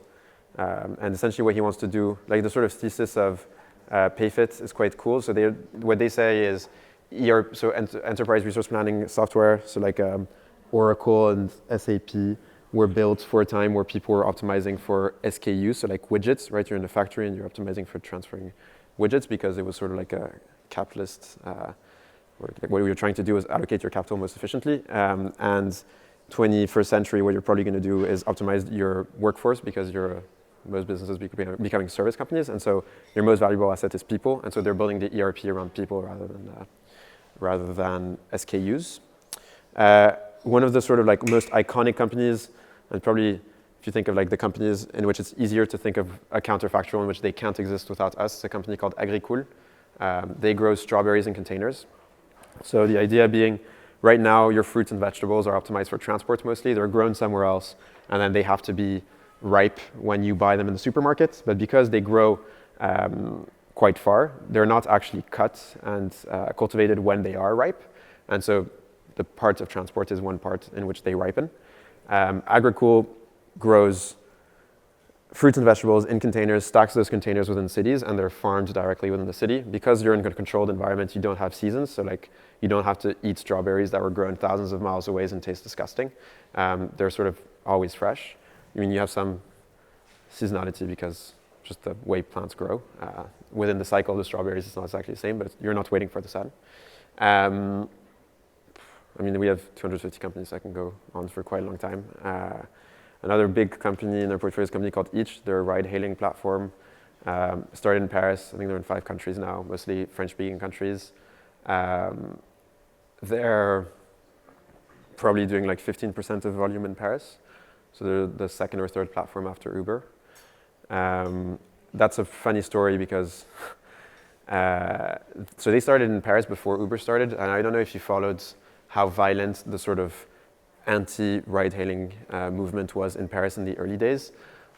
And essentially what he wants to do, like the sort of thesis of PayFit is quite cool. So what they say is enterprise resource planning software, so like Oracle and SAP were built for a time where people were optimizing for SKUs, so like widgets, right? You're in a factory and you're optimizing for transferring widgets because it was sort of like a capitalist, what you're trying to do is allocate your capital most efficiently. And 21st century, what you're probably going to do is optimize your workforce because most businesses becoming service companies, and so your most valuable asset is people, and so they're building the ERP around people rather than SKUs. One of the sort of like most iconic companies, and probably if you think of like the companies in which it's easier to think of a counterfactual in which they can't exist without us, it's a company called Agricool. They grow strawberries in containers. So the idea being, right now your fruits and vegetables are optimized for transport mostly. They're grown somewhere else, and then they have to be ripe when you buy them in the supermarket. But because they grow quite far, they're not actually cut and cultivated when they are ripe. And so the part of transport is one part in which they ripen. Agricool grows fruits and vegetables in containers, stacks those containers within cities, and they're farmed directly within the city. Because you're in a controlled environment, you don't have seasons, so like you don't have to eat strawberries that were grown thousands of miles away and taste disgusting. They're sort of always fresh. I mean, you have some seasonality because just the way plants grow. Within the cycle of the strawberries, it's not exactly the same, but you're not waiting for the sun. I mean, we have 250 companies. I can go on for quite a long time. Another big company in our portfolio is a company called Each. They're a ride-hailing platform. Started in Paris. I think they're in 5 countries now, mostly French-speaking countries. They're probably doing like 15% of volume in Paris. So they're the second or third platform after Uber. That's a funny story because so they started in Paris before Uber started, and I don't know if you followed how violent the sort of anti-ride-hailing movement was in Paris in the early days.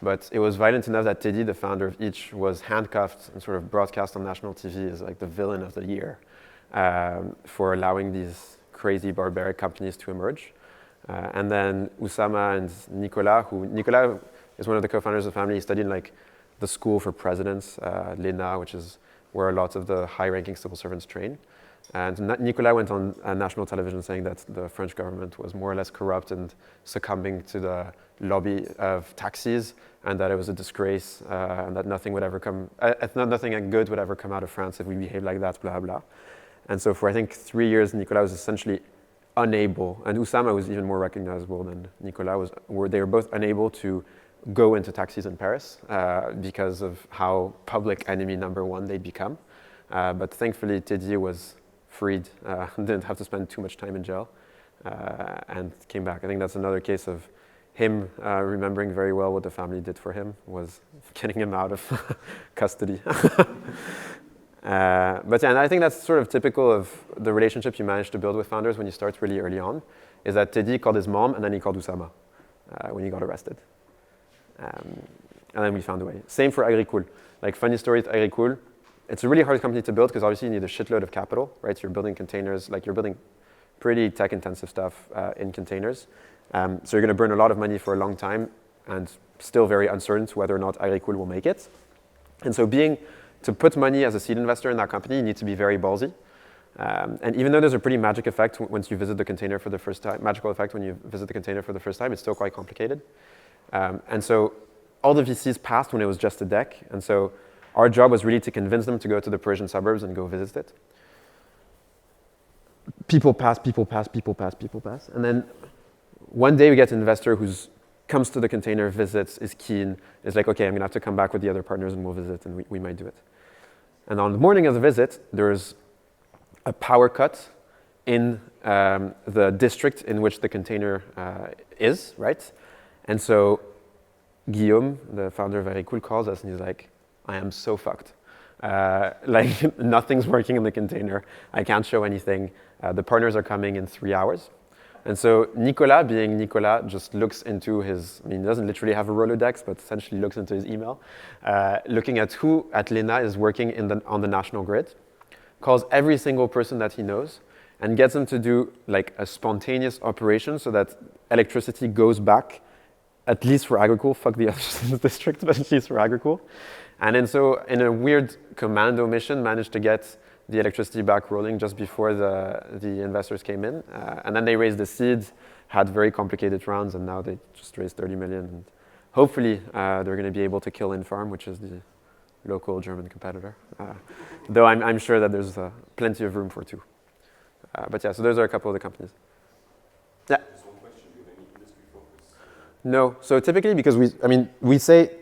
But it was violent enough that Teddy, the founder of Each, was handcuffed and sort of broadcast on national TV as like the villain of the year for allowing these crazy barbaric companies to emerge. And then Oussama and Nicolas is one of the co-founders of the family. He studied like the school for presidents, l'ENA, which is where lots of the high-ranking civil servants train. And Nicolas went on national television saying that the French government was more or less corrupt and succumbing to the lobby of taxis, and that it was a disgrace, and that nothing good would ever come out of France if we behaved like that, blah, blah. And so for, I think, 3 years, Nicolas was essentially unable, and Oussama was even more recognizable than Nicolas, they were both unable to go into taxis in Paris because of how public enemy number 1 they'd become. But thankfully, Teddy was freed, didn't have to spend too much time in jail, and came back. I think that's another case of him remembering very well what the family did for him, was getting him out of custody. But yeah, and I think that's sort of typical of the relationship you manage to build with founders when you start really early on, is that Teddy called his mom and then he called Oussama when he got arrested. And then we found a way. Same for Agricool. Like, funny story with Agricool, it's a really hard company to build because obviously you need a shitload of capital, right? So you're building containers, like you're building pretty tech-intensive stuff in containers. So you're going to burn a lot of money for a long time and still very uncertain to whether or not Agricool will make it. And so to put money as a seed investor in that company, you need to be very ballsy. And even though there's a pretty magic effect once you visit the container for the first time, magical effect when you visit the container for the first time, it's still quite complicated. And so all the VCs passed when it was just a deck. And so our job was really to convince them to go to the Parisian suburbs and go visit it. People pass. And then one day we get an investor who comes to the container, visits, is keen, is like, okay, I'm going to have to come back with the other partners and we'll visit, and we might do it. And on the morning of the visit, there's a power cut in the district in which the container is, right? And so Guillaume, the founder of Agricool, calls us and he's like, I am so fucked. Like, nothing's working in the container. I can't show anything. The partners are coming in 3 hours. And so Nicolas, being Nicolas, just looks into his, he doesn't literally have a Rolodex, but essentially looks into his email, looking at who at Lena is working on the national grid, calls every single person that he knows, and gets them to do like a spontaneous operation so that electricity goes back, at least for Agricool, fuck the other district, but at least for Agricool. And then so in a weird commando mission, managed to get the electricity back rolling just before the investors came in. And then they raised the seed, had very complicated rounds, and now they just raised 30 million. And hopefully they're going to be able to kill Infarm, which is the local German competitor. Though I'm sure that there's plenty of room for two. But yeah, so those are a couple of the companies. Yeah. Just one question, do you have any industry focus? No, so typically because we say,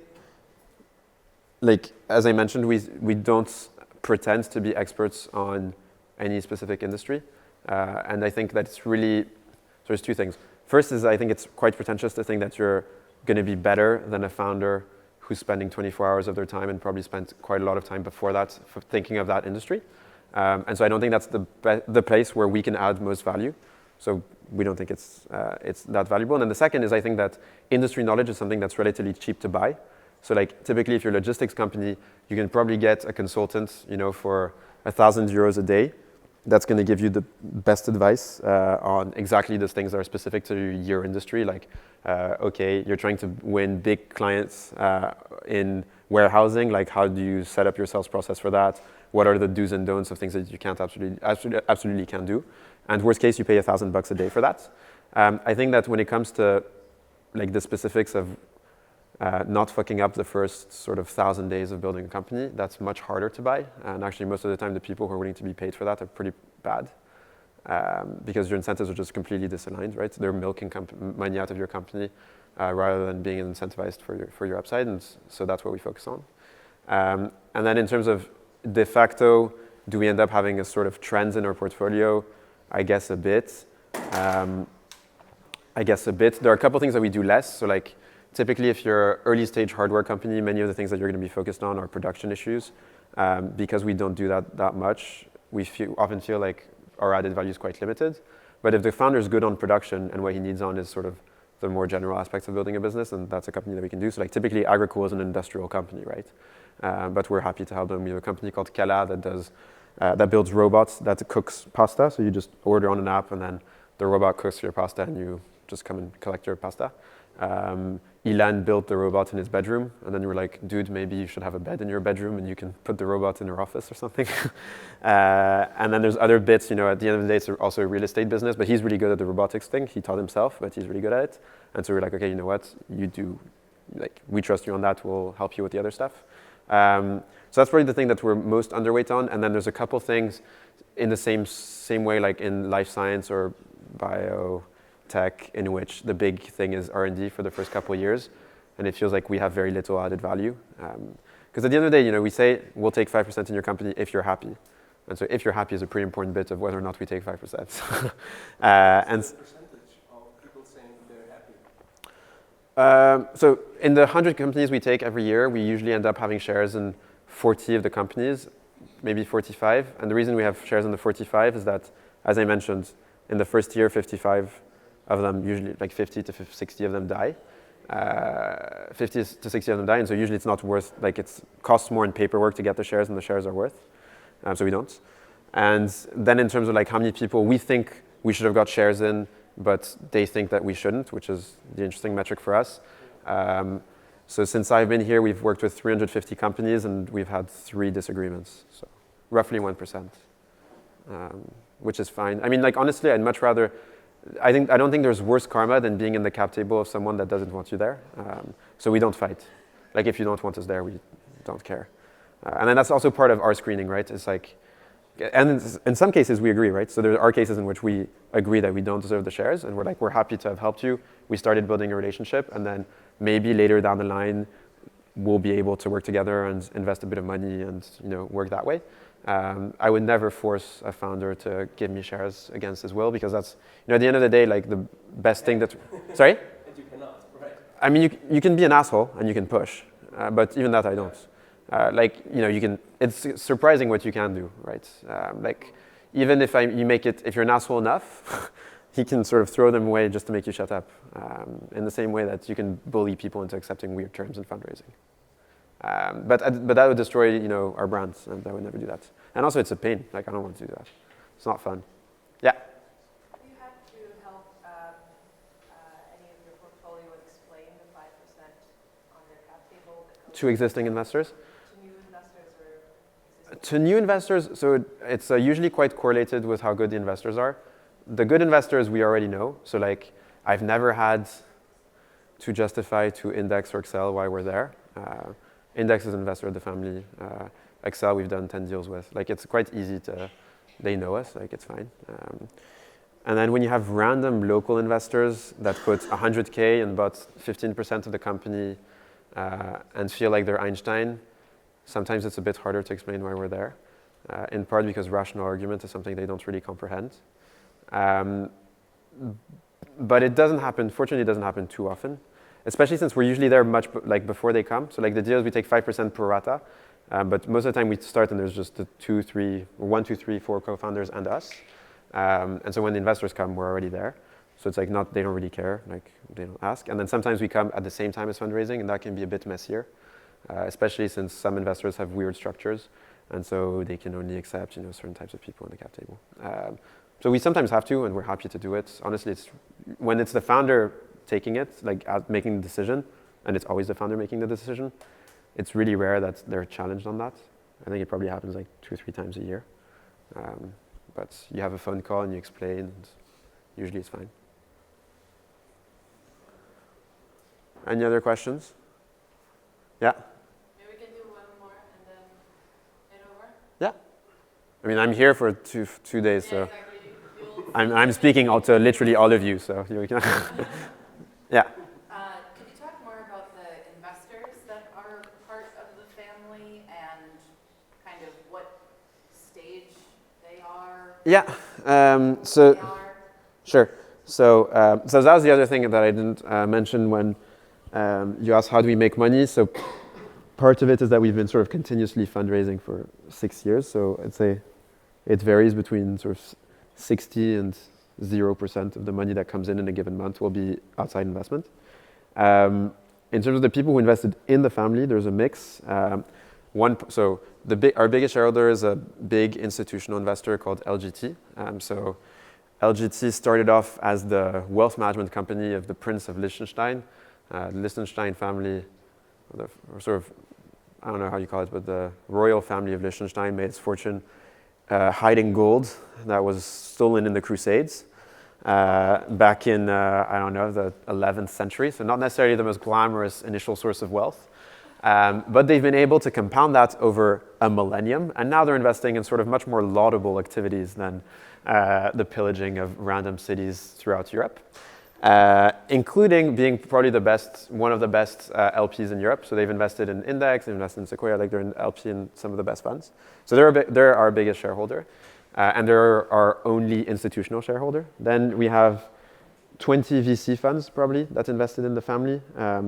like, as I mentioned, we don't pretend to be experts on any specific industry. And I think that it's really, so there's two things. First is I think it's quite pretentious to think that you're going to be better than a founder who's spending 24 hours of their time and probably spent quite a lot of time before that for thinking of that industry. And so I don't think that's the place where we can add most value. So we don't think it's that valuable. And then the second is I think that industry knowledge is something that's relatively cheap to buy. So like typically if you're a logistics company, you can probably get a consultant, for 1,000 euros a day. That's going to give you the best advice on exactly those things that are specific to your industry. Like, okay, you're trying to win big clients in warehousing. Like, how do you set up your sales process for that? What are the do's and don'ts of things that you can't absolutely can't do? And worst case, you pay $1,000 a day for that. I think that when it comes to like the specifics of not fucking up the first sort of 1,000 days of building a company, that's much harder to buy. And actually, most of the time, the people who are willing to be paid for that are pretty bad because your incentives are just completely disaligned, right? So they're milking money out of your company rather than being incentivized for your upside. And so that's what we focus on. And then in terms of de facto, do we end up having a sort of trends in our portfolio? I guess a bit. There are a couple things that we do less. So like, typically, if you're an early stage hardware company, many of the things that you're going to be focused on are production issues. Because we don't do that much, we often feel like our added value is quite limited. But if the founder is good on production and what he needs on is sort of the more general aspects of building a business, then that's a company that we can do. So like typically Agricool is an industrial company, right? But we're happy to help them. We have a company called Kala that builds robots that cooks pasta. So you just order on an app and then the robot cooks your pasta and you just come and collect your pasta. Ilan built the robot in his bedroom, and then you were like, dude, maybe you should have a bed in your bedroom and you can put the robot in your office or something. And then there's other bits, at the end of the day, it's also a real estate business, but he's really good at the robotics thing. He taught himself, but he's really good at it. And so we're like, okay, you know what? You do, like, we trust you on that. We'll help you with the other stuff. So that's probably the thing that we're most underweight on. And then there's a couple things in the same way, like in life science or biotech, in which the big thing is R&D for the first couple of years, and it feels like we have very little added value. Because at the end of the day, we say we'll take 5% in your company if you're happy, and so if you're happy is a pretty important bit of whether or not we take 5%. And percentage of people saying they're happy. So in the 100 companies we take every year, we usually end up having shares in 40 of the companies, maybe 45. And the reason we have shares in the 45 is that, as I mentioned, in the first year, 55 of them, usually like 50 to 60 of them die. 50 to 60 of them die, and so usually it's not worth, like it costs more in paperwork to get the shares than the shares are worth, so we don't. And then in terms of like how many people we think we should have got shares in, but they think that we shouldn't, which is the interesting metric for us. So since I've been here, we've worked with 350 companies and we've had 3 disagreements, so roughly 1%, which is fine. I mean, like honestly, I'd much rather, I don't think there's worse karma than being in the cap table of someone that doesn't want you there. So we don't fight. Like if you don't want us there, we don't care. And then that's also part of our screening, right? It's like, and in some cases we agree, right? So there are cases in which we agree that we don't deserve the shares, and we're happy to have helped you. We started building a relationship, and then maybe later down the line we'll be able to work together and invest a bit of money and work that way. I would never force a founder to give me shares against his will, because that's at the end of the day, like the best thing that. Sorry? You cannot, right? I mean, you can be an asshole and you can push, but even that I don't. You can. It's surprising what you can do, right? Like, even if if you're an asshole enough, he can sort of throw them away just to make you shut up. In the same way that you can bully people into accepting weird terms in fundraising. But that would destroy, our brands, and I would never do that. And also, it's a pain. Like, I don't want to do that. It's not fun. Yeah. Have you had to help any of your portfolio explain the 5% on their cap table? To existing investors? To new investors or existing? To new investors, so it's usually quite correlated with how good the investors are. The good investors we already know. So like, I've never had to justify to Index or Excel why we're there. Index is an investor of the family. Excel we've done 10 deals with. Like, it's quite easy they know us, like it's fine. And then when you have random local investors that put 100K and bought 15% of the company and feel like they're Einstein, sometimes it's a bit harder to explain why we're there, in part because rational argument is something they don't really comprehend. But it doesn't happen, fortunately it doesn't happen too often, especially since we're usually there much before they come. So like the deals, we take 5% pro rata, but most of the time we start and there's just the 1, 2, 3, 4 co-founders and us. And so when the investors come, we're already there. So it's like they don't really care, like they don't ask. And then sometimes we come at the same time as fundraising, and that can be a bit messier, especially since some investors have weird structures, and so they can only accept certain types of people on the cap table. So we sometimes have to, and we're happy to do it. Honestly, when it's the founder taking it, like making the decision, and it's always the founder making the decision, it's really rare that they're challenged on that. I think it probably happens like 2 or 3 times a year. But you have a phone call and you explain, and usually it's fine. Any other questions? Yeah? Maybe we can do one more and then head over. Yeah. I mean, I'm here for two days, Yeah, so exactly. I'm speaking to literally all of you, so you can. Yeah. Could you talk more about the investors that are part of the family and kind of what stage they are? Yeah. Sure. So that was the other thing that I didn't mention when you asked how do we make money. So part of it is that we've been sort of continuously fundraising for 6 years. So I'd say it varies between sort of 60 and 0% of the money that comes in a given month will be outside investment. In terms of the people who invested in the family, there's a mix. Our biggest shareholder is a big institutional investor called LGT. So LGT started off as the wealth management company of the Prince of Liechtenstein. The Liechtenstein family, or sort of, I don't know how you call it, but the royal family of Liechtenstein made its fortune hiding gold that was stolen in the Crusades back in, the 11th century. So not necessarily the most glamorous initial source of wealth. But they've been able to compound that over a millennium, and now they're investing in sort of much more laudable activities than the pillaging of random cities throughout Europe, including being probably one of the best LPs in Europe. So they've invested in Index, they've invested in Sequoia, like they're an LP in some of the best funds. So they're our biggest shareholder, and they're our only institutional shareholder. Then we have 20 VC funds probably that invested in the family,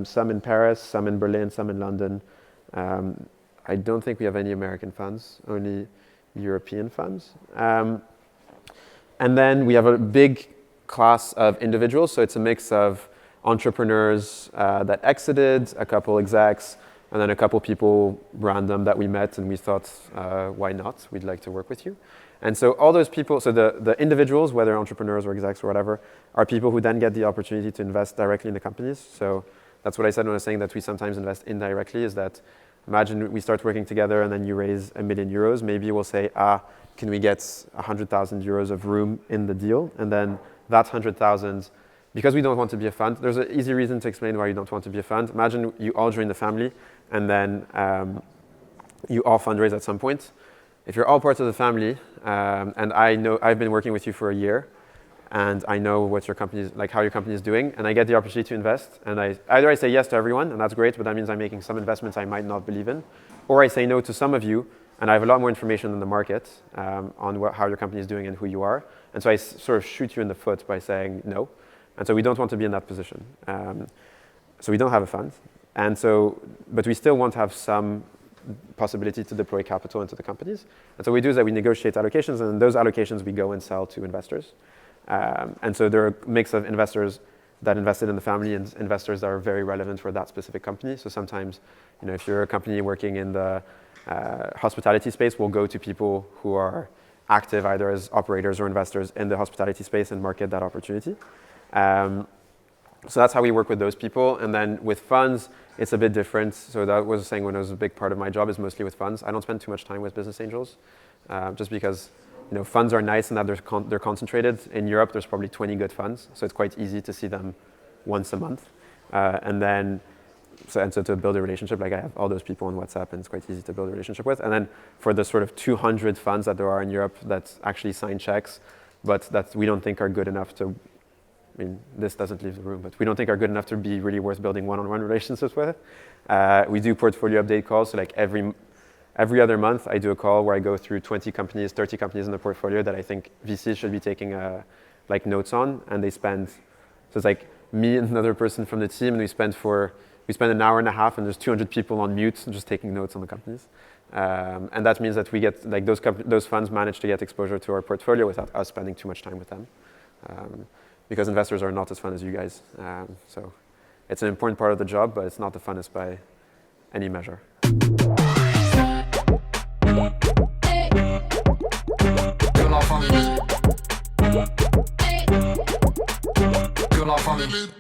some in Paris, some in Berlin, some in London. I don't think we have any American funds, only European funds. And then we have a big class of individuals, so it's a mix of entrepreneurs that exited, a couple execs, and then a couple people random that we met and we thought, why not? We'd like to work with you. And so all those people, so the individuals, whether entrepreneurs or execs or whatever, are people who then get the opportunity to invest directly in the companies. So that's what I said when I was saying that we sometimes invest indirectly, is that imagine we start working together and then you raise €1 million. Maybe we'll say, can we get 100,000 euros of room in the deal? And then that 100,000, because we don't want to be a fund, there's an easy reason to explain why you don't want to be a fund. Imagine you all join the family and then you all fundraise at some point. If you're all part of the family, and I've been working with you for a year, and I know what your company is, like how your company is doing, and I get the opportunity to invest, and either I say yes to everyone, and that's great, but that means I'm making some investments I might not believe in, or I say no to some of you, and I have a lot more information than the market on how your company is doing and who you are, and so I sort of shoot you in the foot by saying no, and so we don't want to be in that position. So we don't have a fund, and so, but we still want to have some possibility to deploy capital into the companies. And so what we do is that we negotiate allocations, and in those allocations we go and sell to investors. And so there are a mix of investors that invested in the family and investors that are very relevant for that specific company. So sometimes, if you're a company working in the hospitality space, we'll go to people who are active either as operators or investors in the hospitality space and market that opportunity. So that's how we work with those people. And then with funds, it's a bit different. So that was saying when it was a big part of my job is mostly with funds. I don't spend too much time with business angels, just because funds are nice and that they're concentrated. In Europe, there's probably 20 good funds, so it's quite easy to see them once a month. So to build a relationship, like I have all those people on WhatsApp, and it's quite easy to build a relationship with. And then for the sort of 200 funds that there are in Europe that actually sign checks, but that we don't think are good enough to, this doesn't leave the room, but we don't think are good enough to be really worth building one-on-one relationships with. We do portfolio update calls, so like every other month I do a call where I go through 20 companies, 30 companies in the portfolio that I think VCs should be taking notes on, and they spend, so it's like me and another person from the team, and we spend an hour and a half, and there's 200 people on mute just taking notes on the companies. And that means that we get, like those funds manage to get exposure to our portfolio without us spending too much time with them. Because investors are not as fun as you guys. So it's an important part of the job, but it's not the funnest by any measure. Pure la famille.